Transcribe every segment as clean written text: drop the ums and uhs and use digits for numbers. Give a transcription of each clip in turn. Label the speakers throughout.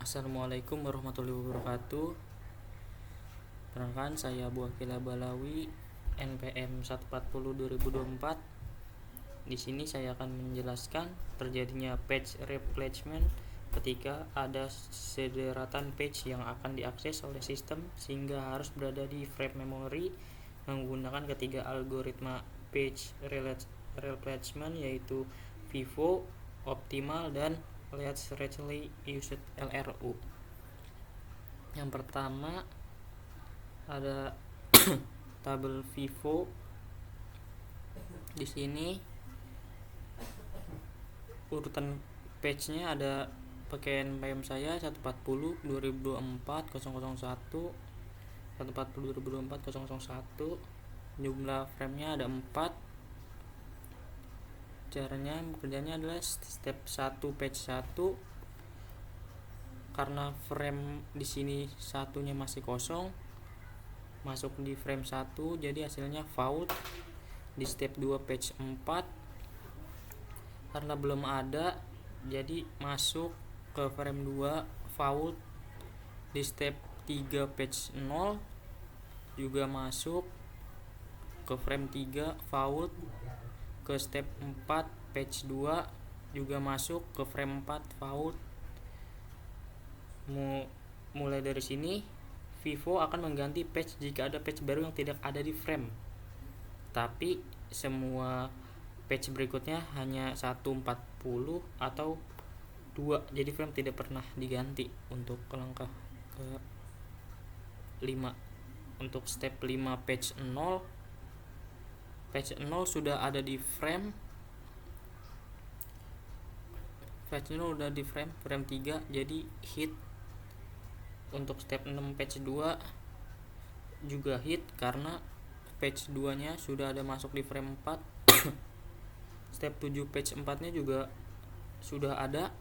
Speaker 1: Assalamualaikum warahmatullahi wabarakatuh. Perkenalkan, saya Abu Akila Balawi, NPM 140/2024. Di sini saya akan menjelaskan terjadinya page replacement ketika ada sederetan page yang akan diakses oleh sistem sehingga harus berada di frame memory menggunakan ketiga algoritma page replacement, yaitu FIFO, optimal, dan least rarely used LRU. Yang pertama ada tabel FIFO. Di sini urutan page-nya ada pakai NPM saya 140/2024/001, 140/2024/001. Jumlah frame-nya ada 4. Caranya bekerjanya adalah step 1 page 1. Karena frame di sini satunya masih kosong, masuk di frame 1, jadi hasilnya fault. Di step 2 page 4, karena belum ada, jadi masuk ke frame 2, fault. Di step 3 page 0 juga masuk ke frame 3, fault. Ke step 4 page 2 juga masuk ke frame 4, fault. Mulai dari sini FIFO akan mengganti page jika ada page baru yang tidak ada di frame, tapi semua page berikutnya hanya 140 atau 2, jadi frame tidak pernah diganti. Untuk langkah ke 5, untuk step 5 page 0, page 0 sudah ada di frame. Page 0 udah di frame 3, jadi hit. Untuk step 6 page 2 juga hit karena page 2 nya sudah ada masuk di frame 4. Step 7 page 4 nya juga sudah ada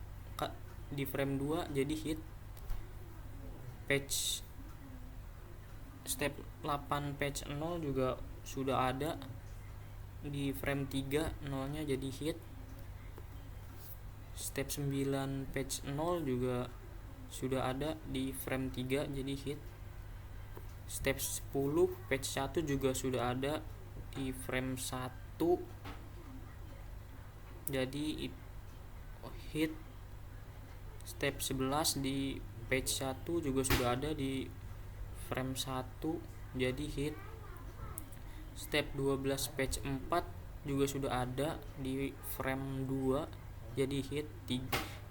Speaker 1: di frame 2, jadi hit. Step 8 page 0 juga sudah ada di frame 3, 0 nya jadi hit. Step 9 page 0 juga sudah ada di frame 3, jadi hit. Step 10 page 1 juga sudah ada di frame 1, jadi hit. Step 11 di page 1 juga sudah ada di frame 1, jadi hit. Step 12 page 4 juga sudah ada di frame 2, jadi hit.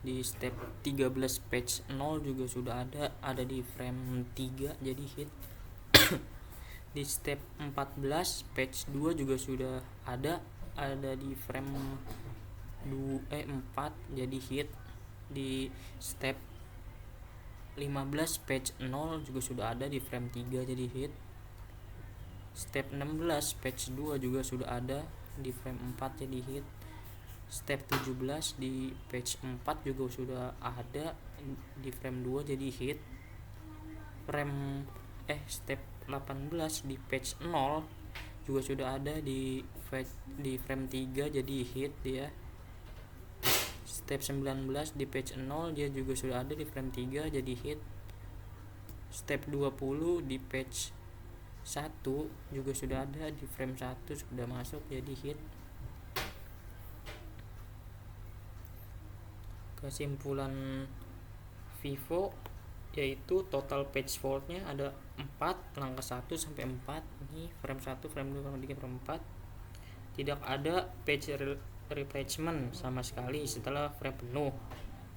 Speaker 1: Di step 13 page 0 juga sudah ada di frame 3, jadi hit. Di step 14 page 2 juga sudah ada di frame 4, jadi hit. Di step 15 page 0 juga sudah ada di frame 3, jadi hit. Step 16 page 2 juga sudah ada di frame 4, jadi hit. Step 17 di page 4 juga sudah ada di frame 2, jadi hit. Step 18 di page 0 juga sudah ada di frame 3, jadi hit dia. Step 19 di page 0 dia juga sudah ada di frame 3, jadi hit. Step 20 di page 1 juga sudah ada di frame 1, sudah masuk, jadi hit. Kesimpulan FIFO yaitu total page fault-nya ada 4, langkah 1 sampai 4. Ini frame 1, frame 2, frame 3, frame 4. Tidak ada page replacement sama sekali setelah frame penuh,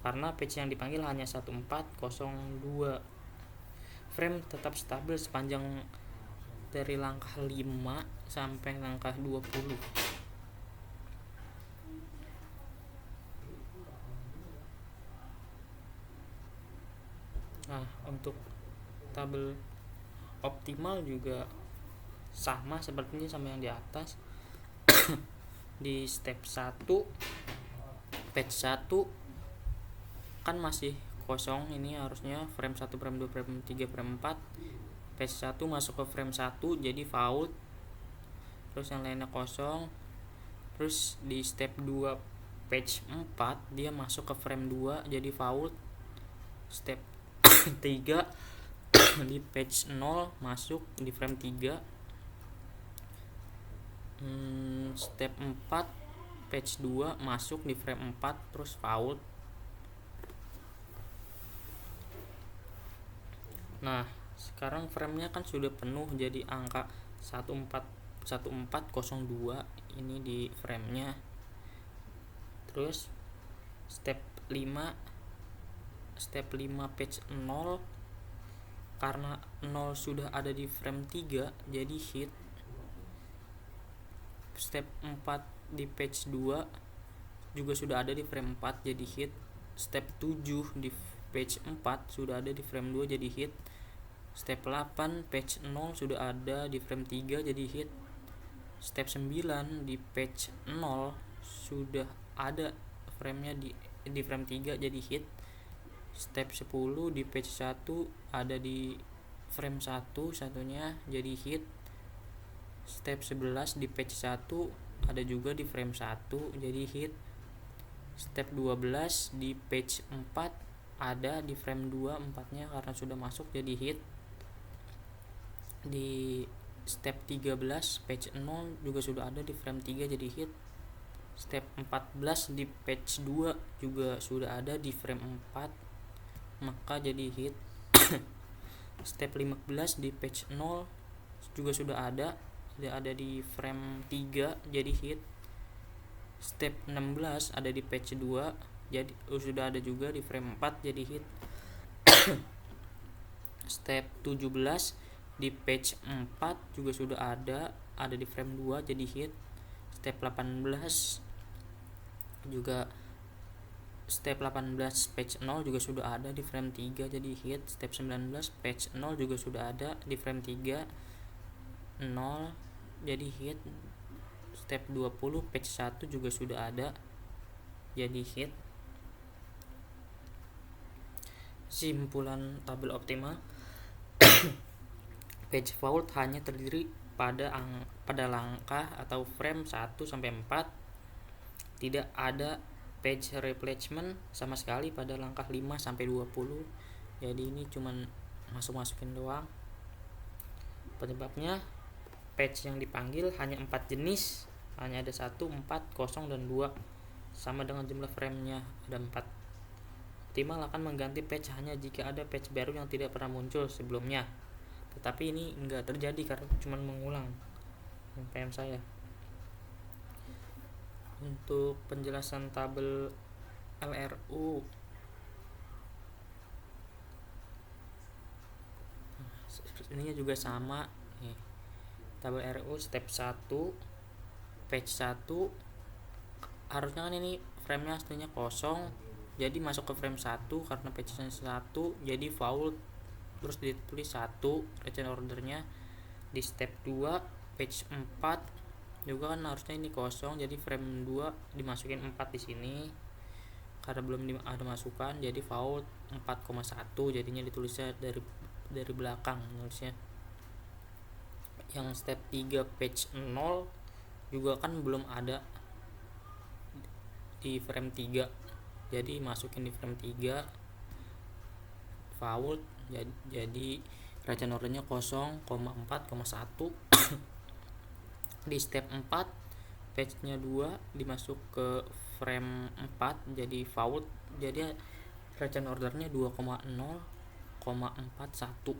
Speaker 1: karena page yang dipanggil hanya 1402. Frame tetap stabil sepanjang dari langkah 5 sampai langkah 20. Nah, untuk tabel optimal juga sama sepertinya sama yang di atas. Di step 1 page 1 kan masih kosong, ini harusnya frame 1, frame 2, frame 3, frame 4. Page 1 masuk ke frame 1, jadi fault. Terus yang lainnya kosong. Terus di step 2 page 4 dia masuk ke frame 2, jadi fault. step 3 di page 0 masuk di frame 3. Step 4 page 2 masuk di frame 4 terus fault. Nah, sekarang framenya kan sudah penuh, jadi angka 1402 ini di framenya. Terus step 5 page 0, karena 0 sudah ada di frame 3 jadi hit. Step 4 di page 2 juga sudah ada di frame 4 jadi hit. Step 7 di page 4 sudah ada di frame 2 jadi hit. Step 8 page 0 sudah ada di frame 3 jadi hit. Step 9 di page 0 sudah ada framenya di frame 3 jadi hit. Step 10 di page 1 ada di frame 1 satunya jadi hit. Step 11 di page 1 ada juga di frame 1 jadi hit. Step 12 di page 4 ada di frame 2 4-nya karena sudah masuk jadi hit. Di step 13 page 0 juga sudah ada di frame 3 jadi hit. Step 14 di page 2 juga sudah ada di frame 4 maka jadi hit. Step 15 di page 0 juga sudah ada di frame 3 jadi hit. Step 16 ada di page 2 jadi sudah ada juga di frame 4 jadi hit. Step 17 di page 4 juga sudah ada di frame 2 jadi hit. Step 18 page 0 juga sudah ada di frame 3 jadi hit. Step 19 page 0 juga sudah ada di frame 3 0 jadi hit. Step 20 page 1 juga sudah ada jadi hit. Simpulan tabel optimal. Page fault hanya terdiri pada langkah atau frame 1 sampai 4. Tidak ada page replacement sama sekali pada langkah 5 sampai 20. Jadi ini cuman masukin doang. Penyebabnya page yang dipanggil hanya 4 jenis, hanya ada 1, 4, 0 dan 2. Sama dengan jumlah framenya ada 4. Optimal akan mengganti page hanya jika ada page baru yang tidak pernah muncul sebelumnya. Tetapi ini enggak terjadi karena cuma mengulang PM saya. Untuk penjelasan tabel LRU, ininya juga sama nih. Tabel RU step 1 page 1 harusnya kan ini framenya aslinya kosong, jadi masuk ke frame 1 karena page-nya 1 jadi fault, terus ditulis 1 region ordernya. Di step 2 page 4 juga kan harusnya ini kosong, jadi frame 2 dimasukin 4 di sini karena belum ada masukan jadi fault 4,1, jadinya ditulisnya dari belakang nulisnya. Yang step 3 page 0 juga kan belum ada di frame 3, jadi masukin di frame 3 fault, jadi region ordernya 0,4,1. Di step 4 page nya 2 dimasuk ke frame 4 jadi fault, jadi region ordernya 2,0,41.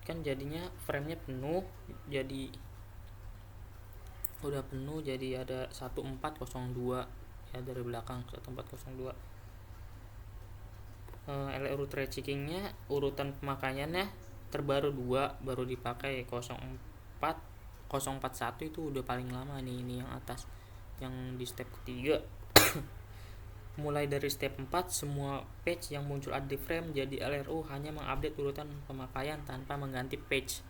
Speaker 1: Kan jadinya framenya penuh, jadi udah penuh jadi ada 1402 ya dari belakang 1402. LRU trade checkingnya urutan pemakaiannya terbaru 2 baru dipakai 041 itu udah paling lama nih, ini yang atas yang di step ketiga. Mulai dari step 4 semua page yang muncul ada di frame, jadi LRU hanya mengupdate urutan pemakaian tanpa mengganti page.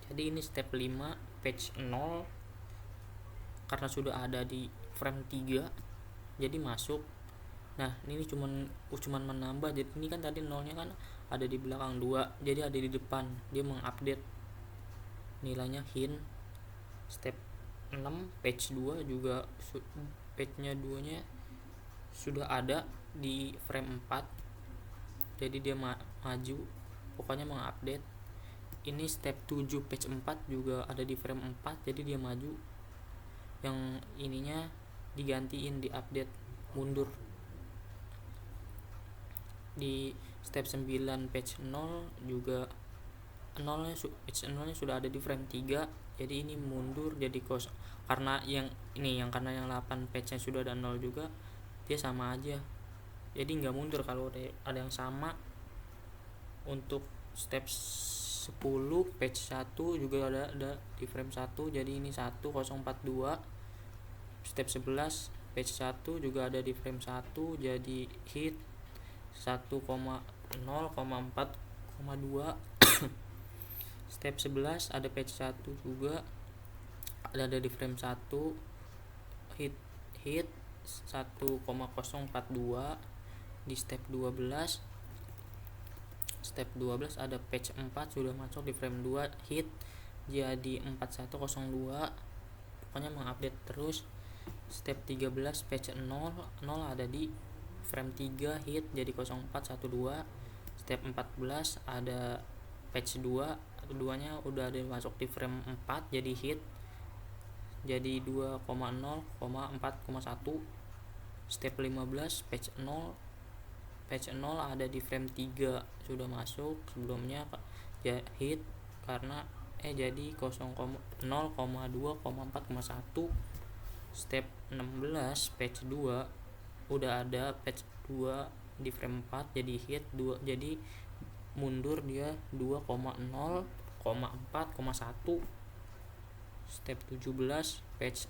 Speaker 1: Jadi ini step 5 page 0 karena sudah ada di frame 3 jadi masuk. Nah ini cuman menambah, jadi ini kan tadi 0-nya kan ada di belakang 2 jadi ada di depan, dia mengupdate nilainya hint. Step 6 page 2 juga patch-nya 2 nya sudah ada di frame 4, jadi dia maju, pokoknya mengupdate. Ini step 7 patch 4 juga ada di frame 4, jadi dia maju. Yang ininya digantiin, di update mundur. Di step 9 patch 0 juga patch 0 nya sudah ada di frame 3, jadi ini mundur jadi kosong. Karena yang 8 patch nya sudah ada 0 juga, dia sama aja, jadi nggak mundur kalau ada yang sama. Untuk step 10 patch 1 juga ada di frame 1, jadi ini 1042. Step 11 patch 1 juga ada di frame 1, jadi hit 1,0,4,2. Step 11 ada patch 1 juga ada di frame 1, hit 1,042. Di step 12 ada patch 4 sudah masuk di frame 2, hit jadi 4102, pokoknya mengupdate terus. Step 13 patch 0 ada di frame 3, hit jadi 0412. Step 14 ada patch 2 nya udah ada masuk di frame 4, jadi hit jadi 2,0,4,1. Step 15 patch 0 ada di frame 3 sudah masuk, sebelumnya ya hit karena jadi 0,2,4,1. Step 16 patch 2 udah ada patch 2 di frame 4, jadi hit 2, jadi mundur dia 2,0,4,1. Step 17 patch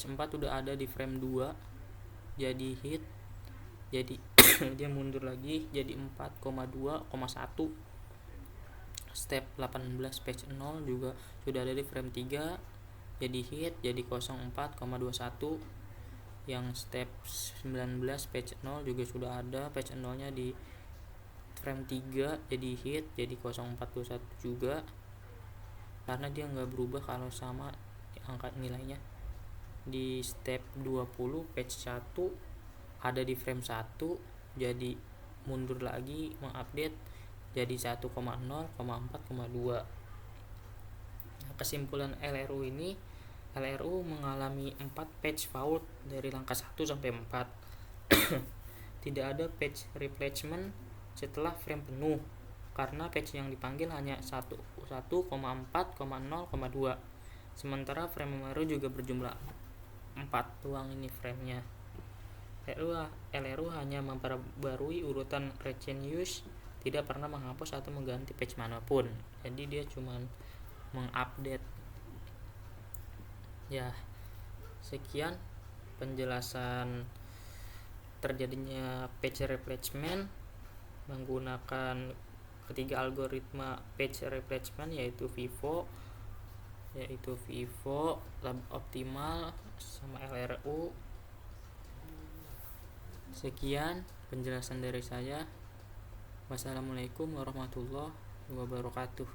Speaker 1: 4 udah ada di frame 2, jadi hit, jadi dia mundur lagi jadi 4,2,1. Step 18 patch 0 juga sudah ada di frame 3, jadi hit jadi 04,21. Yang step 19 patch 0 juga sudah ada patch 0 nya di frame 3, jadi hit jadi 0421 juga, karena dia nggak berubah kalau sama angka nilainya. Di step 20 patch 1 ada di frame 1, jadi mundur lagi, mengupdate jadi 1,0,4,2. Kesimpulan LRU mengalami 4 patch fault dari langkah 1 sampai 4. Tidak ada patch replacement setelah frame penuh, karena patch yang dipanggil hanya 1,4,0,2. Sementara frame baru juga berjumlah 4 doang ini framenya. LRU hanya memperbarui urutan recent use, tidak pernah menghapus atau mengganti patch manapun. Jadi dia cuma mengupdate. Ya, sekian penjelasan terjadinya patch replacement menggunakan ketiga algoritma patch replacement, yaitu FIFO, lab optimal, sama LRU. Sekian penjelasan dari saya. Wassalamualaikum warahmatullahi wabarakatuh.